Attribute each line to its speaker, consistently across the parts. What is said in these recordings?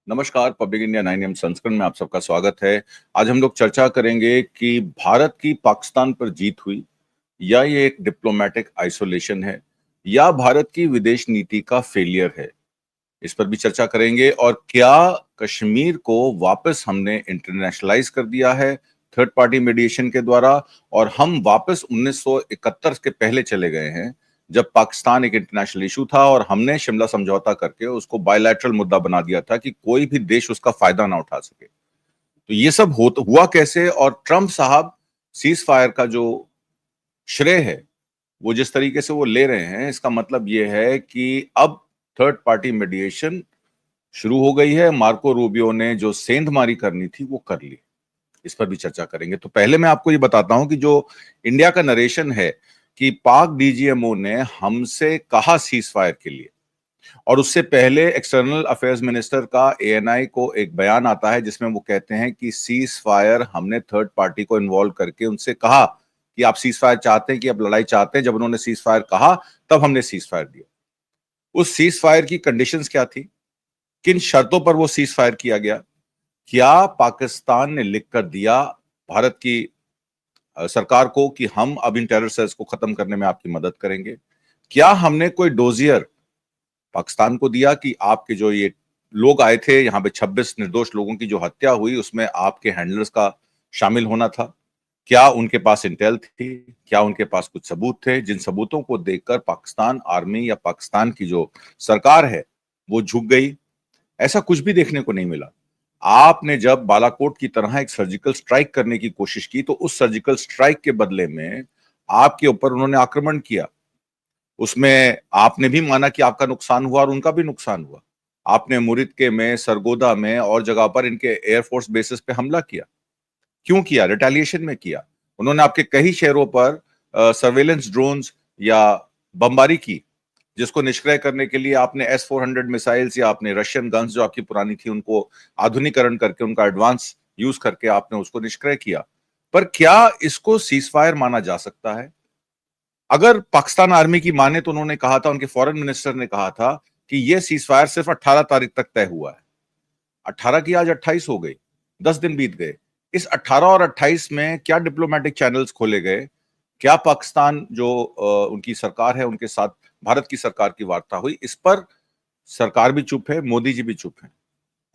Speaker 1: नमस्कार। Public India 9 AM संस्करण में आप सबका स्वागत है। आज हम लोग चर्चा करेंगे कि भारत की पाकिस्तान पर जीत हुई या ये एक डिप्लोमेटिक आइसोलेशन है या भारत की विदेश नीति का फेलियर है। इस पर भी चर्चा करेंगे और क्या कश्मीर को वापस हमने इंटरनेशनलाइज कर दिया है थर्ड पार्टी मीडिएशन के द्वारा और हम वापस 1971 के पहले चले गए हैं जब पाकिस्तान एक इंटरनेशनल इशू था और हमने शिमला समझौता करके उसको बायलैटरल मुद्दा बना दिया था कि कोई भी देश उसका फायदा ना उठा सके। तो ये सब हुआ कैसे और ट्रंप साहब सीज फायर का जो श्रेय है वो जिस तरीके से वो ले रहे हैं, इसका मतलब ये है कि अब थर्ड पार्टी मीडिएशन शुरू हो गई है। मार्को रूबियो ने जो सेंधमारी करनी थी वो कर ली। इस पर भी चर्चा करेंगे। तो पहले मैं आपको ये बताता हूं कि जो इंडिया का नरेशन है कि पाक डीजीएमओ ने हमसे कहा सीज फायर के लिए, और उससे पहले एक्सटर्नल अफेयर्स मिनिस्टर का एएनआई को एक बयान आता है जिसमें वो कहते हैं कि सीज फायर हमने थर्ड पार्टी को इन्वॉल्व करके उनसे कहा कि आप सीज फायर चाहते हैं, कि आप लड़ाई चाहते हैं। जब उन्होंने सीज फायर कहा तब हमने सीज फायर दिया। उस सीज फायर की कंडीशंस क्या थी, किन शर्तों पर वो सीज फायर किया गया, क्या पाकिस्तान ने लिख कर दिया भारत की सरकार को कि हम अब इन टेरर सेल्स को खत्म करने में आपकी मदद करेंगे, क्या हमने कोई डोजियर पाकिस्तान को दिया कि आपके जो ये लोग आए थे यहां पे 26 निर्दोष लोगों की जो हत्या हुई उसमें आपके हैंडलर्स का शामिल होना था, क्या उनके पास इंटेल थी, क्या उनके पास कुछ सबूत थे जिन सबूतों को देखकर पाकिस्तान आर्मी या पाकिस्तान की जो सरकार है वो झुक गई। ऐसा कुछ भी देखने को नहीं मिला। आपने जब बालाकोट की तरह एक सर्जिकल स्ट्राइक करने की कोशिश की तो उस सर्जिकल स्ट्राइक के बदले में आपके ऊपर उन्होंने आक्रमण किया। उसमें आपने भी माना कि आपका नुकसान हुआ और उनका भी नुकसान हुआ। आपने मुरिदके में, सरगोदा में और जगह पर इनके एयरफोर्स बेसिस पे हमला किया। क्यों किया? रिटेलिएशन में किया। उन्होंने आपके कई शहरों पर सर्वेलेंस ड्रोन्स या बमबारी की, जिसको निष्क्रिय करने के लिए आपने S-400 मिसाइल्स या आपने रशियन गन्स जो आपकी पुरानी थी उनको आधुनिकरण करके उनका एडवांस यूज करके आपने उसको निष्क्रिय किया। पर क्या इसको सीज फायर माना जा सकता है? अगर पाकिस्तान आर्मी की माने तो उन्होंने कहा था, उनके फॉरेन मिनिस्टर ने कहा था कि यह सीज फायर सिर्फ 18 तारीख तक तय हुआ है। 18 की आज 28 हो गई, 10 दिन बीत गए। इस 18 और 28 में क्या डिप्लोमेटिक चैनल्स खोले गए, क्या पाकिस्तान जो उनकी सरकार है उनके साथ भारत की सरकार की वार्ता हुई? इस पर सरकार भी चुप है, मोदी जी भी चुप हैं।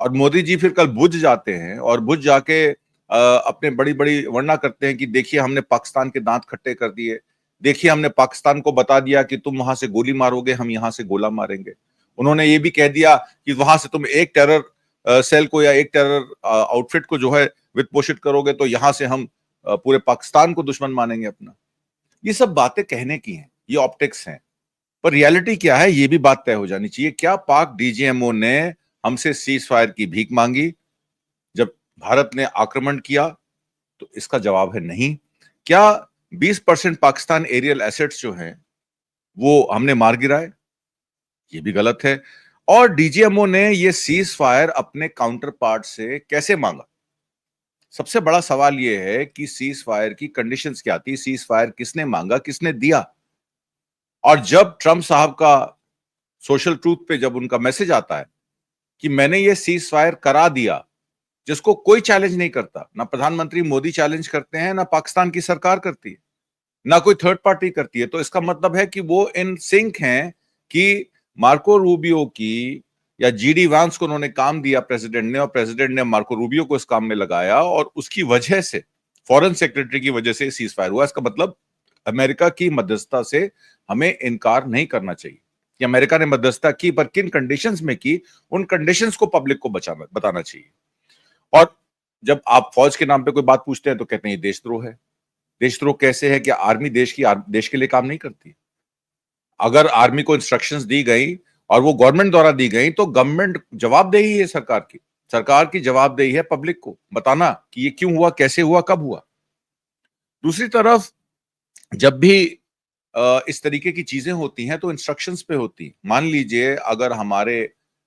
Speaker 1: और मोदी जी फिर कल भुज जाते हैं और भुज जाके अपने बड़ी बड़ी वर्णना करते हैं कि देखिए हमने पाकिस्तान के दांत खट्टे कर दिए, देखिए हमने पाकिस्तान को बता दिया कि तुम वहां से गोली मारोगे, हम यहां से गोला मारेंगे। उन्होंने ये भी कह दिया कि वहां से तुम एक टेरर सेल को या एक टेरर आउटफिट को जो है वित्त पोषित करोगे तो यहां से हम पूरे पाकिस्तान को दुश्मन मानेंगे अपना। ये सब बातें कहने की हैं, ये ऑप्टिक्स हैं, पर रियलिटी क्या है ये भी बात तय हो जानी चाहिए। क्या पाक डीजीएमओ ने हमसे सीज फायर की भीख मांगी जब भारत ने आक्रमण किया? तो इसका जवाब है नहीं। क्या 20% पाकिस्तान एरियल एसेट्स जो हैं वो हमने मार गिराए? ये भी गलत है। और डीजीएमओ ने ये सीज फायर अपने काउंटर पार्ट से कैसे मांगा? सबसे बड़ा सवाल यह है कि सीज फायर की कंडीशंस क्या थी, सीज फायर किसने मांगा, किसने दिया? और जब ट्रंप साहब का सोशल ट्रूथ पे जब उनका मैसेज आता है कि मैंने ये सीज फायर करा दिया, जिसको कोई चैलेंज नहीं करता, ना प्रधानमंत्री मोदी चैलेंज करते हैं, ना पाकिस्तान की सरकार करती है, ना कोई थर्ड पार्टी करती है, तो इसका मतलब है कि वो इन सिंक हैं कि मार्को रूबियो की या जीडी वांस को उन्होंने काम दिया प्रेसिडेंट ने, और प्रेसिडेंट ने मार्को रूबियो को इस काम में लगाया और उसकी वजह से, फॉरेन सेक्रेटरी की वजह से सीज फायर हुआ। इसका मतलब अमेरिका की मध्यस्थता से हमें इनकार नहीं करना चाहिए कि अमेरिका ने मध्यस्थता की, पर किन कंडीशंस में की, उन कंडीशंस को पब्लिक को बताना चाहिए। और जब आप फौज के नाम पे कोई बात पूछते हैं तो कहते हैं ये देशद्रोह है। देशद्रोह कैसे है? कि आर्मी देश के लिए काम नहीं करती। अगर आर्मी को इंस्ट्रक्शंस दी गई और वो गवर्नमेंट द्वारा दी गई तो गवर्नमेंट जवाबदेही है सरकार की जवाबदेही है पब्लिक को बताना कि ये क्यों हुआ, कैसे हुआ, कब हुआ। दूसरी तरफ जब भी इस तरीके की चीजें होती हैं तो इंस्ट्रक्शंस पे होती हैं। मान लीजिए अगर हमारे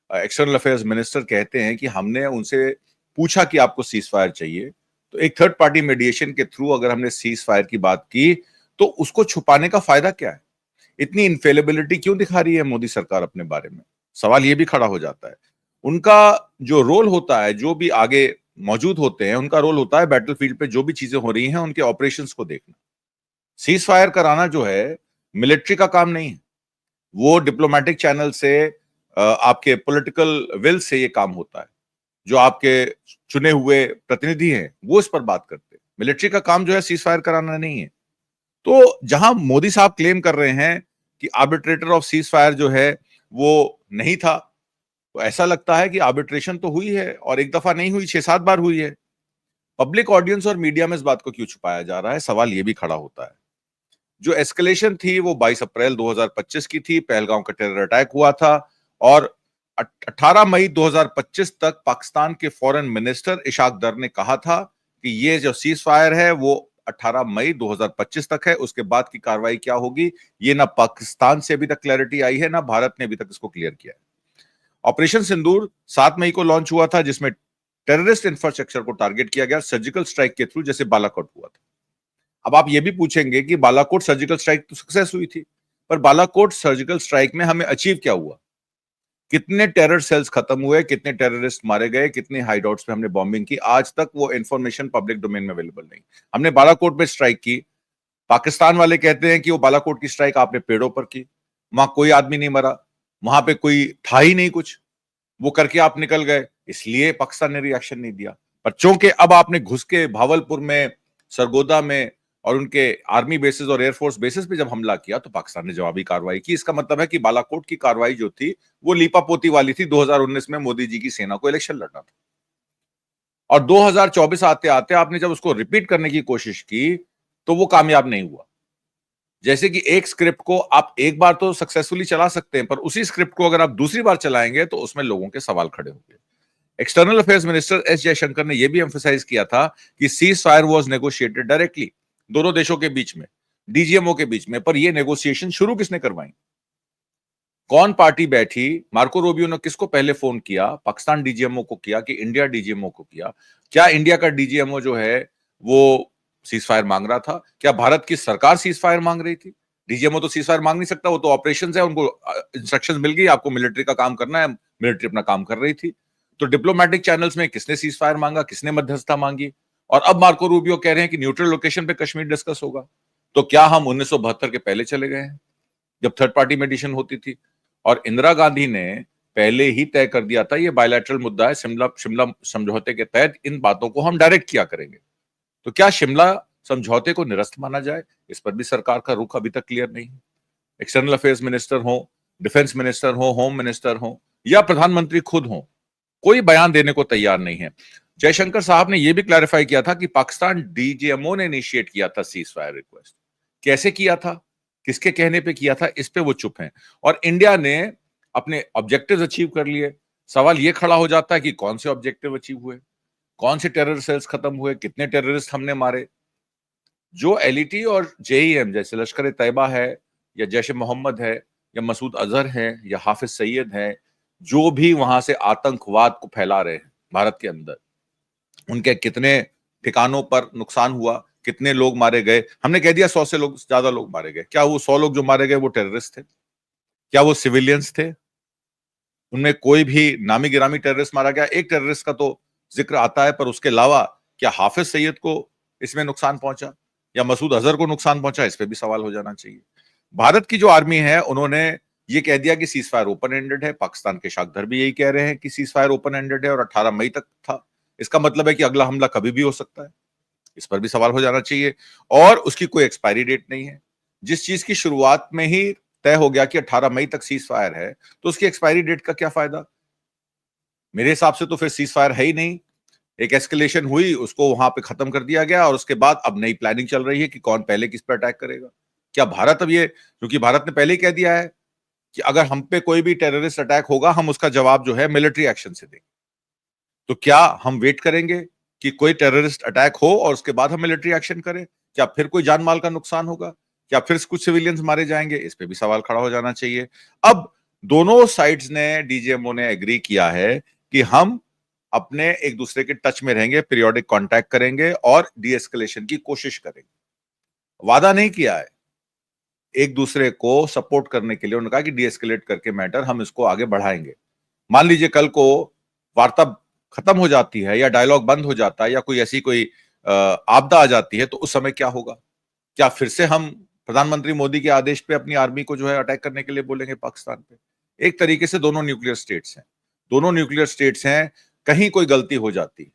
Speaker 1: एक्सटर्नल अफेयर्स मिनिस्टर कहते हैं कि हमने उनसे पूछा कि आपको सीज फायर चाहिए, तो एक थर्ड पार्टी मीडिएशन के थ्रू अगर हमने सीज फायर की बात की तो उसको छुपाने का फायदा क्या है? इतनी इनफेलेबिलिटी क्यों दिखा रही है मोदी सरकार अपने बारे में? सवाल ये भी खड़ा हो जाता है। उनका जो रोल होता है, जो भी आगे मौजूद होते हैं, उनका रोल होता है बैटलफील्ड पे जो भी चीजें हो रही हैं उनके ऑपरेशंस को देखना। सीज फायर कराना जो है मिलिट्री का काम नहीं है, वो डिप्लोमेटिक चैनल से आपके पॉलिटिकल विल से ये काम होता है। जो आपके चुने हुए प्रतिनिधि हैं वो इस पर बात करते हैं। मिलिट्री का काम जो है सीज फायर कराना नहीं है। तो जहां मोदी साहब क्लेम कर रहे हैं कि आर्बिट्रेटर ऑफ सीज फायर जो है वो नहीं था, तो ऐसा लगता है कि आर्बिट्रेशन तो हुई है और एक दफा नहीं हुई, 6-7 बार हुई है। पब्लिक ऑडियंस और मीडिया में इस बात को क्यों छुपाया जा रहा है, सवाल ये भी खड़ा होता है। जो एस्केलेशन थी वो 22 अप्रैल 2025 की थी, पहलगांव का टेरर अटैक हुआ था और 18 मई 2025 तक पाकिस्तान के फॉरेन मिनिस्टर इशाक दर ने कहा था कि ये जो सीज फायर है वो 18 मई 2025 तक है, उसके बाद की कार्रवाई क्या होगी ये ना पाकिस्तान से अभी तक क्लैरिटी आई है, ना भारत ने अभी तक इसको क्लियर किया है। ऑपरेशन सिंदूर 7 मई को लॉन्च हुआ था, जिसमें टेररिस्ट इंफ्रास्ट्रक्चर को टारगेट किया गया सर्जिकल स्ट्राइक के थ्रू, जैसे बालाकोट हुआ था। अब आप ये भी पूछेंगे कि बालाकोट सर्जिकल स्ट्राइक तो सक्सेस हुई थी, पर बालाकोट सर्जिकल स्ट्राइक में हमें अचीव क्या हुआ? कितने टेरर सेल्स खत्म हुए, कितने टेररिस्ट मारे गए, कितने हाइडआउट्स पे हमने बॉम्बिंग की, आज तक वो इंफॉर्मेशन पब्लिक डोमेन में अवेलेबल नहीं। हमने बालाकोट में स्ट्राइक की, पाकिस्तान वाले कहते हैं कि वो बालाकोट की स्ट्राइक आपने पेड़ों पर की, वहां कोई आदमी नहीं मरा, वहां पे कोई था ही नहीं कुछ, वो करके आप निकल गए, इसलिए पाकिस्तान ने रिएक्शन नहीं दिया। पर चूंकि अब आपने घुस के भावलपुर में, सरगोदा में और उनके आर्मी बेसिस और एयरफोर्स बेसिस पे जब हमला किया तो पाकिस्तान ने जवाबी कार्रवाई की। इसका मतलब है कि बालाकोट की कार्रवाई जो थी वो लीपापोती वाली थी। 2019 में मोदी जी की सेना को इलेक्शन लड़ना था और 2024 आते आते आपने जब उसको रिपीट करने की कोशिश की तो वो कामयाब नहीं हुआ। जैसे कि एक स्क्रिप्ट को आप एक बार तो सक्सेसफुली चला सकते हैं, पर उसी स्क्रिप्ट को अगर आप दूसरी बार चलाएंगे तो उसमें लोगों के सवाल खड़े होंगे। External affairs minister S Jaishankar ने यह भी एम्फसाइज किया था कि cease fire was negotiated directly, दोनों देशों के बीच में, डीजीएमओ के बीच में। पर यह नेगोशिएशन शुरू किसने करवाई? कौन पार्टी बैठी? मार्को रूबियो ने किसको पहले फोन किया? पाकिस्तान डीजीएमओ को किया कि इंडिया डीजीएमओ को किया? क्या इंडिया का डीजीएमओ जो है वो सीज फायर मांग रहा था? क्या भारत की सरकार सीज फायर मांग रही थी? डीजीएमओ तो सीज फायर मांग नहीं सकता, वो तो ऑपरेशंस है, उनको इंस्ट्रक्शंस मिल गई आपको मिलिट्री का काम करना है, मिलिट्री अपना काम कर रही थी। तो डिप्लोमेटिक चैनल्स में किसने सीज फायर मांगा, किसने मध्यस्थता मांगी? और अब मार्को रूबियो कह रहे हैं कि न्यूट्रल लोकेशन पे कश्मीर डिस्कस होगा। तो क्या हम 1972 के पहले चले गए हैं जब थर्ड पार्टी मेडिशन होती थी? और इंदिरा गांधी ने पहले ही तय कर दिया था ये बायलैटरल मुद्दा है, शिमला शिमला समझौते के तहत इन बातों को हम डायरेक्ट किया करेंगे। तो क्या शिमला समझौते को निरस्त माना जाए? इस पर भी सरकार का रुख अभी तक क्लियर नहीं है। एक्सटर्नल अफेयर्स मिनिस्टर हो, डिफेंस मिनिस्टर हो, होम मिनिस्टर हो या प्रधानमंत्री खुद हो, कोई बयान देने को तैयार नहीं है। जयशंकर साहब ने यह भी क्लैरिफाई किया था कि पाकिस्तान डीजीएमओ ने इनिशिएट किया था सीज फायर रिक्वेस्ट। कैसे किया था, किसके कहने पे किया था, इस पे वो चुप हैं। और इंडिया ने अपने ऑब्जेक्टिव्स अचीव कर लिए। सवाल ये खड़ा हो जाता है कि कौन से ऑब्जेक्टिव अचीव हुए, कौन से टेरर सेल्स खत्म हुए, कितने टेररिस्ट हमने मारे? जो एलईटी और जेईएम जैसे लश्कर ए तैयबा है या जैश ए मोहम्मद है या मसूद अजहर है या हाफिज सईद है, जो भी वहां से आतंकवाद को फैला रहे हैं भारत के अंदर, उनके कितने ठिकानों पर नुकसान हुआ, कितने लोग मारे गए? हमने कह दिया 100 से लोग ज्यादा लोग मारे गए। क्या वो 100 लोग जो मारे गए वो टेररिस्ट थे? क्या वो सिविलियंस थे? उनमें कोई भी नामी गिरामी टेररिस्ट मारा गया? एक टेररिस्ट का तो जिक्र आता है, पर उसके अलावा क्या हाफिज सईद को इसमें नुकसान पहुंचा या मसूद अजहर को नुकसान पहुंचा? इस पे भी सवाल हो जाना चाहिए। भारत की जो आर्मी है उन्होंने ये कह दिया कि सीज फायर ओपन एंडेड है। पाकिस्तान के शाकदर भी यही कह रहे हैं कि सीज फायर ओपन एंडेड है और 18 मई तक था। इसका मतलब है कि अगला हमला कभी भी हो सकता है। इस पर भी सवाल हो जाना चाहिए। और उसकी कोई एक्सपायरी डेट नहीं है। जिस चीज की शुरुआत में ही तय हो गया कि 18 मई तक सीज फायर है, तो उसकी एक्सपायरी डेट का क्या फायदा? मेरे हिसाब से तो फिर सीज फायर है ही नहीं। एक एस्केलेशन हुई, उसको वहां पे खत्म कर दिया गया और उसके बाद अब नई प्लानिंग चल रही है कि कौन पहले किस पर अटैक करेगा। क्या भारत अब ये, क्योंकि भारत ने पहले ही कह दिया है कि अगर हम पे कोई भी टेररिस्ट अटैक होगा हम उसका जवाब जो है मिलिट्री एक्शन से देंगे, तो क्या हम वेट करेंगे कि कोई टेररिस्ट अटैक हो और उसके बाद हम मिलिट्री एक्शन करें? क्या फिर कोई जान माल का नुकसान होगा? क्या फिर कुछ सिविलियंस मारे जाएंगे? इस पे भी सवाल खड़ा हो जाना चाहिए। अब दोनों साइड्स ने, डीजीएमओ ने एग्री किया है कि हम अपने एक दूसरे के टच में रहेंगे, पीरियोडिक कांटेक्ट करेंगे और डी एस्केलेशन की कोशिश करेंगे। वादा नहीं किया है, एक दूसरे को सपोर्ट करने के लिए उन्होंने कहा कि डी एस्केलेट करके मैटर हम इसको आगे बढ़ाएंगे। मान लीजिए कल को वार्ता खत्म हो जाती है या डायलॉग बंद हो जाता है या कोई ऐसी कोई आपदा आ जाती है, तो उस समय क्या होगा? क्या फिर से हम प्रधानमंत्री मोदी के आदेश पे अपनी आर्मी को जो है अटैक करने के लिए बोलेंगे पाकिस्तान पे? एक तरीके से दोनों न्यूक्लियर स्टेट्स हैं, दोनों न्यूक्लियर स्टेट्स हैं, कहीं कोई गलती हो जाती है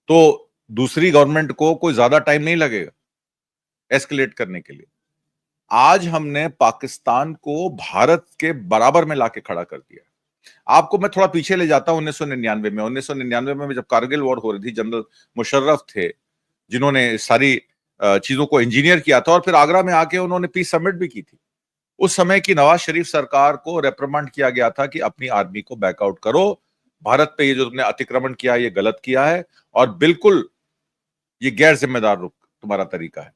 Speaker 1: तो दूसरी गवर्नमेंट को कोई ज्यादा टाइम नहीं लगेगा एस्केलेट करने के लिए। आज हमने पाकिस्तान को भारत के बराबर में लाके खड़ा कर दिया। आपको मैं थोड़ा पीछे ले जाता हूं 1999 में। 1999 में जब कारगिल वॉर हो रही थी, जनरल मुशर्रफ थे जिन्होंने सारी चीजों को इंजीनियर किया था और फिर आगरा में आके उन्होंने पीस समिट भी की थी। उस समय की नवाज शरीफ सरकार को रेप्रिमांड किया गया था कि अपनी आर्मी को बैकआउट करो, भारत पे ये जो तुमने अतिक्रमण किया ये गलत किया है और बिल्कुल ये गैर जिम्मेदार रुख तुम्हारा तरीका है।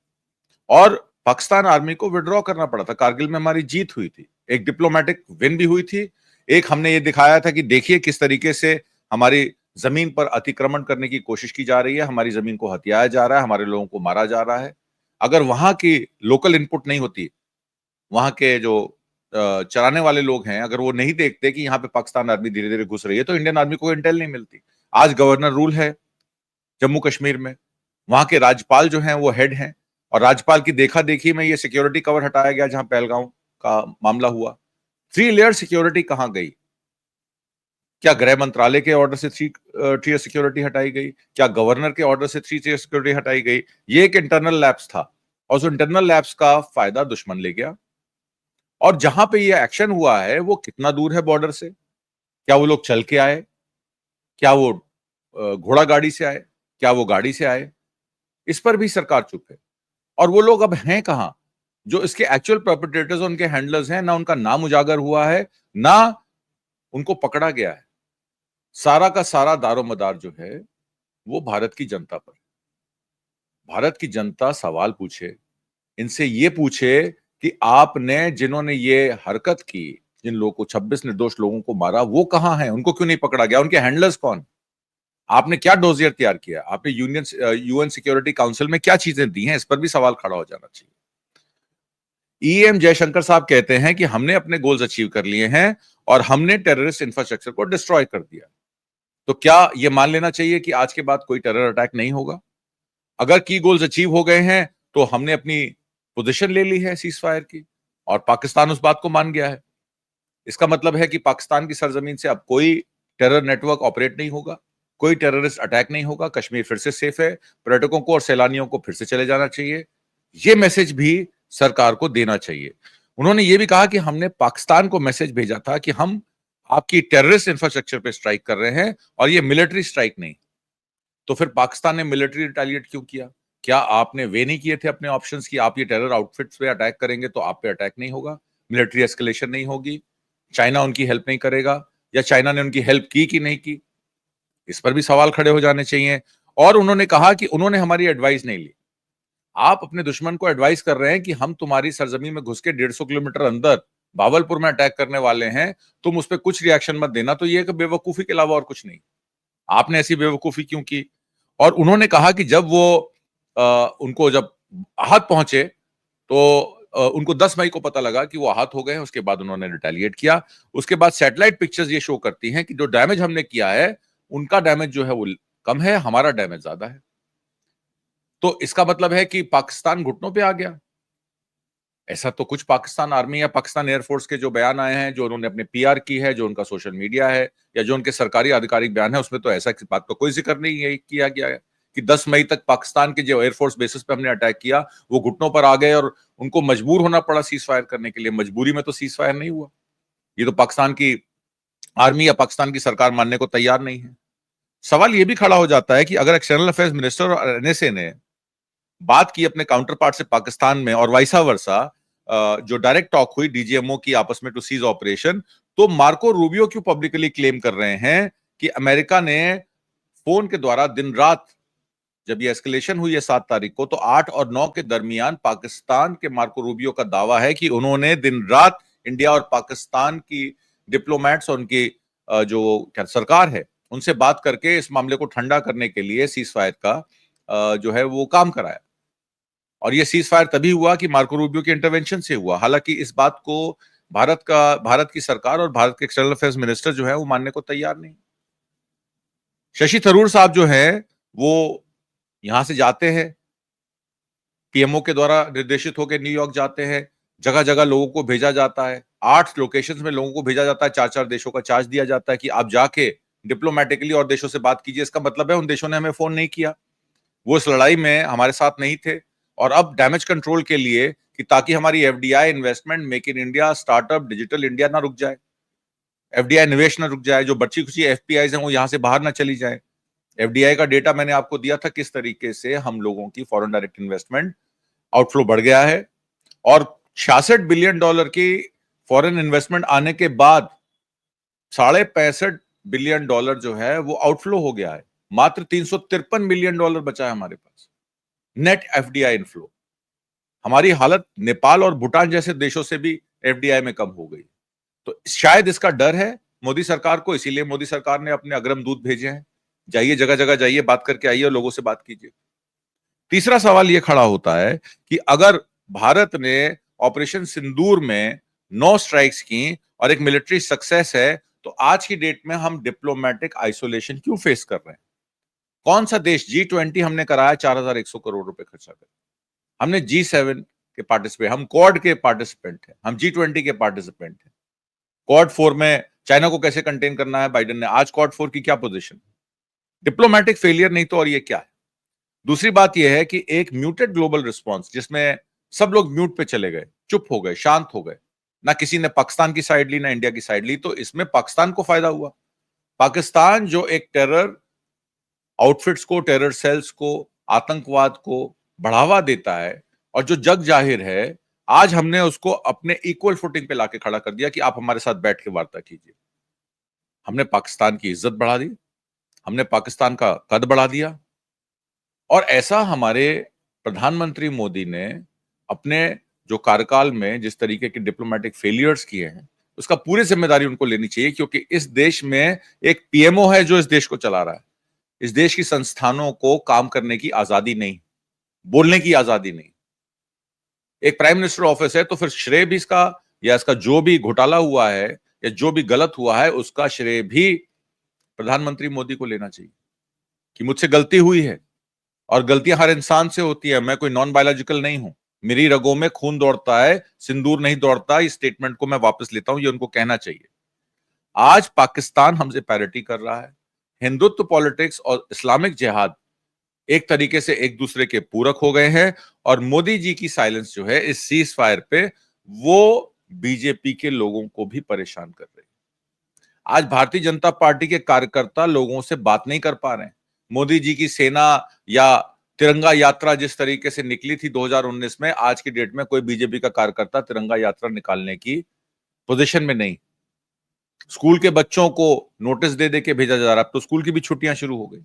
Speaker 1: और पाकिस्तान आर्मी को विड्रॉ करना पड़ा था। कारगिल में हमारी जीत हुई थी, एक डिप्लोमेटिक विन भी हुई थी, एक हमने ये दिखाया था कि देखिए किस तरीके से हमारी जमीन पर अतिक्रमण करने की कोशिश की जा रही है, हमारी जमीन को हथियाया जा रहा है, हमारे लोगों को मारा जा रहा है। अगर वहां की लोकल इनपुट नहीं होती, वहां के जो चराने वाले लोग हैं, अगर वो नहीं देखते कि यहाँ पे पाकिस्तान आर्मी धीरे धीरे घुस रही है, तो इंडियन आर्मी को इंटेल नहीं मिलती। आज गवर्नर रूल है जम्मू कश्मीर में, वहां के राज्यपाल जो हैं वो हेड हैं और राज्यपाल की देखा देखी में ये सिक्योरिटी कवर हटाया गया जहां पहलगांव का मामला हुआ। 3 लेयर सिक्योरिटी कहां गई? क्या गृह मंत्रालय के ऑर्डर से 3 टियर सिक्योरिटी हटाई गई? क्या गवर्नर के ऑर्डर से 3 टियर सिक्योरिटी हटाई गई? ये एक इंटरनल लैप्स था और उस इंटरनल लैप्स का फायदा दुश्मन ले गया। और जहां पे ये एक्शन हुआ है वो कितना दूर है बॉर्डर से? क्या वो लोग चल के आए? क्या वो घोड़ा गाड़ी से आए? क्या वो गाड़ी से आए? इस पर भी सरकार चुप है। और वो लोग अब हैं कहां? जो इसके एक्चुअल परपेट्रेटर्स, उनके हैंडलर्स हैं, ना उनका नाम उजागर हुआ है, ना उनको पकड़ा गया है। सारा का सारा दारोमदार जो है वो भारत की जनता पर। भारत की जनता सवाल पूछे, इनसे ये पूछे कि आपने जिन्होंने ये हरकत की, जिन लोगों को 26 निर्दोष लोगों को मारा, वो कहां हैं? उनको क्यों नहीं पकड़ा गया? उनके हैंडलर्स कौन? आपने क्या डोजियर तैयार किया? आपने यूएन सिक्योरिटी काउंसिल में क्या चीजें दी हैं? इस पर भी सवाल खड़ा हो जाना चाहिए। ईएम जयशंकर साहब कहते हैं कि हमने अपने गोल्स अचीव कर लिए हैं और हमने टेररिस्ट इंफ्रास्ट्रक्चर को डिस्ट्रॉय कर दिया। तो क्या यह मान लेना चाहिए कि आज के बाद कोई टेरर अटैक नहीं होगा? अगर की गोल्स अचीव हो गए हैं तो हमने अपनी पोजीशन ले ली है सीज फायर की और पाकिस्तान उस बात को मान गया है। इसका मतलब है कि पाकिस्तान की सरजमीन से अब कोई टेरर नेटवर्क ऑपरेट नहीं होगा, कोई टेररिस्ट अटैक नहीं होगा, कश्मीर फिर से सेफ है, पर्यटकों को और सैलानियों को फिर से चले जाना चाहिए। यह मैसेज भी सरकार को देना चाहिए। उन्होंने यह भी कहा कि हमने पाकिस्तान को मैसेज भेजा था कि हम आपकी टेररिस्ट इंफ्रास्ट्रक्चर पे स्ट्राइक कर रहे हैं और ये मिलिट्री स्ट्राइक नहीं। तो फिर पाकिस्तान ने मिलिट्री रिटेलिएट क्यों किया? क्या आपने वे नहीं किए थे अपने ऑप्शंस की आप ये टेरर आउटफिट्स पे अटैक करेंगे तो आप पे अटैक नहीं होगा, मिलिट्री एस्केलेशन नहीं होगी, चाइना उनकी हेल्प नहीं करेगा, या चाइना ने उनकी हेल्प की कि नहीं की? इस पर भी सवाल खड़े हो जाने चाहिए। और उन्होंने कहा कि उन्होंने हमारी एडवाइस नहीं ली। आप अपने दुश्मन को एडवाइस कर रहे हैं कि हम तुम्हारी सरजमीन में घुस के 150 किलोमीटर अंदर बावलपुर में अटैक करने वाले हैं, तुम उस पर कुछ रिएक्शन मत देना। तो ये बेवकूफी के अलावा और कुछ नहीं। आपने ऐसी बेवकूफी क्यों की? और उन्होंने कहा कि जब वो उनको जब आहत पहुंचे तो उनको 10 मई को पता लगा कि वो आहत हो गए हैं, उसके बाद उन्होंने रिटेलिएट किया। उसके बाद सैटेलाइट पिक्चर्स ये शो करती हैं कि जो डैमेज हमने किया है उनका डैमेज जो है वो कम है, हमारा डैमेज ज्यादा है। तो इसका मतलब है कि पाकिस्तान घुटनों पे आ गया। ऐसा तो कुछ पाकिस्तान आर्मी या पाकिस्तान एयरफोर्स के जो बयान आए हैं, जो उन्होंने अपने पीआर की है, जो उनका सोशल मीडिया है या जो उनके सरकारी आधिकारिक बयान है, उसमें तो ऐसा बात का कोई जिक्र नहीं है किया गया है कि 10 मई तक पाकिस्तान के जो एयरफोर्स बेसिस पे हमने अटैक किया वो घुटनों पर आ गए और उनको मजबूर होना पड़ा सीज फायर करने के लिए। मजबूरी में तो सीज फायर नहीं हुआ। ये तो पाकिस्तान की आर्मी या पाकिस्तान की सरकार मानने को तैयार नहीं है। सवाल ये भी खड़ा हो जाता है कि अगर एक्सटर्नल अफेयर्स मिनिस्टर और एनएसए ने बात की अपने काउंटर पार्ट से पाकिस्तान में और वाइसा वर्सा, जो डायरेक्ट टॉक हुई डीजीएमओ की आपस में टू सीज ऑपरेशन, तो मार्को रूबियो क्यों पब्लिकली क्लेम कर रहे हैं कि अमेरिका ने फोन के द्वारा दिन रात, जब ये एस्केलेशन हुई है 7 तारीख को, तो 8 और 9 के दरमियान पाकिस्तान के मार्को रूबियो का दावा है कि उन्होंने दिन रात इंडिया और पाकिस्तान की डिप्लोमेट्स और उनकी जो क्या सरकार है उनसे बात करके इस मामले को ठंडा करने के लिए सीज फायर का जो है वो काम कराया। और ये सीज फायर तभी हुआ कि मार्को रूबियो के इंटरवेंशन से हुआ। हालांकि इस बात को भारत की सरकार और भारत के एक्सटर्नल अफेयर्स मिनिस्टर जो है वो मानने को तैयार नहीं। शशि थरूर साहब जो है वो यहां से जाते हैं, पीएमओ के द्वारा निर्देशित होकर न्यूयॉर्क जाते हैं, जगह जगह लोगों को भेजा जाता है, 8 लोकेशंस में लोगों को भेजा जाता है, 4-4 देशों का चार्ज दिया जाता है कि आप जाके डिप्लोमेटिकली और देशों से बात कीजिए। इसका मतलब है उन देशों ने हमें फोन नहीं किया, वो इस लड़ाई में हमारे साथ नहीं थे। और अब डैमेज कंट्रोल के लिए कि ताकि हमारी FDI investment, make in India, startup, digital India ना रुक जाए, एफडीआई निवेश ना रुक जाए, जो बच्ची खुची एफपीआई हैं वो यहां से बाहर ना चली जाए। एफडीआई का डेटा मैंने आपको दिया था किस तरीके से हम लोगों की फॉरेन डायरेक्ट इन्वेस्टमेंट आउटफ्लो बढ़ गया है, और $66 बिलियन की फॉरेन इन्वेस्टमेंट आने के बाद $65 बिलियन जो है वो आउटफ्लो हो गया है। मात्र $353 बिलियन बचा है हमारे पास नेट एफडीआई इनफ्लो। हमारी हालत नेपाल और भूटान जैसे देशों से भी एफडीआई में कम हो गई। तो शायद इसका डर है मोदी सरकार को, इसीलिए मोदी सरकार ने अपने अग्रम दूत भेजे हैं, जाइए जगह जगह जाइए, बात करके आइए और लोगों से बात कीजिए। तीसरा सवाल यह खड़ा होता है कि अगर भारत ने ऑपरेशन सिंदूर में 9 स्ट्राइक्स की और एक मिलिट्री सक्सेस है, तो आज की डेट में हम डिप्लोमेटिक आइसोलेशन क्यों फेस कर रहे हैं? कौन सा देश, G20 हमने कराया 4100 करोड़ रुपए खर्चा कर, हमने G7 के पार्टिसिपेंट, हम क्वाड के पार्टिसिपेंट हैं, हम G20 के पार्टिसिपेंट हैं। क्वाड 4 में चाइना को कैसे कंटेन करना है बाइडेन ने, आज क्वाड 4 की क्या पोजीशन? डिप्लोमेटिक फेलियर नहीं तो और ये क्या है? दूसरी बात यह है कि एक म्यूटेड ग्लोबल रिस्पॉन्स जिसमें सब लोग म्यूट पे चले गए, चुप हो गए, शांत हो गए, ना किसी ने पाकिस्तान की साइड ली ना इंडिया की साइड ली, तो इसमें पाकिस्तान को फायदा हुआ। पाकिस्तान जो एक टेरर आउटफिट्स को, टेरर सेल्स को, आतंकवाद को बढ़ावा देता है और जो जग जाहिर है, आज हमने उसको अपने इक्वल फुटिंग पे लाके खड़ा कर दिया कि आप हमारे साथ बैठ के वार्ता कीजिए। हमने पाकिस्तान की इज्जत बढ़ा दी, हमने पाकिस्तान का कद बढ़ा दिया, और ऐसा हमारे प्रधानमंत्री मोदी ने अपने जो कार्यकाल में जिस तरीके के डिप्लोमेटिक फेलियर्स किए हैं, उसका पूरी जिम्मेदारी उनको लेनी चाहिए, क्योंकि इस देश में एक पीएमओ है जो इस देश को चला रहा है। इस देश की संस्थानों को काम करने की आजादी नहीं, बोलने की आजादी नहीं। एक प्राइम मिनिस्टर ऑफिस है तो फिर श्रेय भी इसका, या इसका जो भी घोटाला हुआ है या जो भी गलत हुआ है उसका श्रेय भी प्रधानमंत्री मोदी को लेना चाहिए कि मुझसे गलती हुई है, और गलतियां हर इंसान से होती है, मैं कोई नॉन बायोलॉजिकल नहीं हूं, मेरी रगों में खून दौड़ता है, सिंदूर नहीं दौड़ता। इस स्टेटमेंट को मैं वापस लेता हूं, ये उनको कहना चाहिए। आज पाकिस्तान हमसे पैरिटी कर रहा है, हिंदुत्व पॉलिटिक्स और इस्लामिक जिहाद एक तरीके से एक दूसरे के पूरक हो गए हैं, और मोदी जी की साइलेंस जो है इस सीज फायर पे, वो बीजेपी के लोगों को भी परेशान कर रही है। आज भारतीय जनता पार्टी के कार्यकर्ता लोगों से बात नहीं कर पा रहे हैं। मोदी जी की सेना या तिरंगा यात्रा जिस तरीके से निकली थी 2019 में, आज की डेट में कोई बीजेपी का कार्यकर्ता तिरंगा यात्रा निकालने की पोजीशन में नहीं। स्कूल के बच्चों को नोटिस दे दे के भेजा जा रहा है, अब तो स्कूल की भी छुट्टियां शुरू हो गई।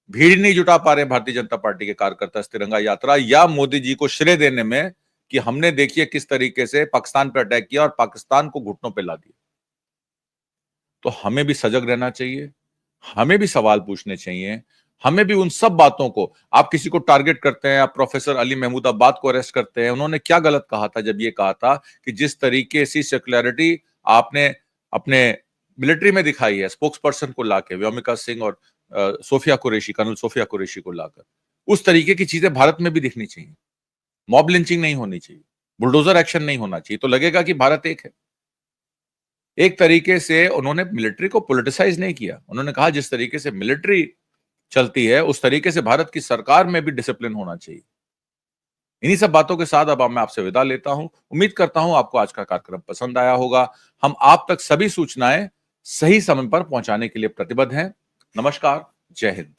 Speaker 1: भीड़ नहीं जुटा पा रहे भारतीय जनता पार्टी के कार्यकर्ता इस तिरंगा यात्रा या मोदी जी को श्रेय देने में कि हमने देखिए किस तरीके से पाकिस्तान पर अटैक किया और पाकिस्तान को घुटनों पे ला दिया। तो हमें भी सजग रहना चाहिए, हमें भी सवाल पूछने चाहिए, हमें भी उन सब बातों को, आप किसी को टारगेट करते हैं, आप प्रोफेसर अली महमूदाबाद को अरेस्ट करते हैं, उन्होंने क्या गलत कहा था जब ये कहा था कि जिस तरीके से सेक्युलरिटी आपने अपने मिलिट्री में दिखाई है, स्पोक्स पर्सन को लाके व्योमिका सिंह और सोफिया कुरैशी, कर्नल सोफिया कुरैशी को लाकर, उस तरीके की चीजें भारत में भी दिखनी चाहिए। मॉब लिंचिंग नहीं होनी चाहिए, बुलडोजर एक्शन नहीं होना चाहिए, तो लगेगा कि भारत एक है। एक तरीके से उन्होंने मिलिट्री को पॉलिटिसाइज नहीं किया, उन्होंने कहा जिस तरीके से मिलिट्री चलती है उस तरीके से भारत की सरकार में भी डिसिप्लिन होना चाहिए। इन्हीं सब बातों के साथ अब मैं आपसे विदा लेता हूं। उम्मीद करता हूं आपको आज का कार्यक्रम पसंद आया होगा। हम आप तक सभी सूचनाएं सही समय पर पहुंचाने के लिए प्रतिबद्ध हैं। नमस्कार, जय हिंद।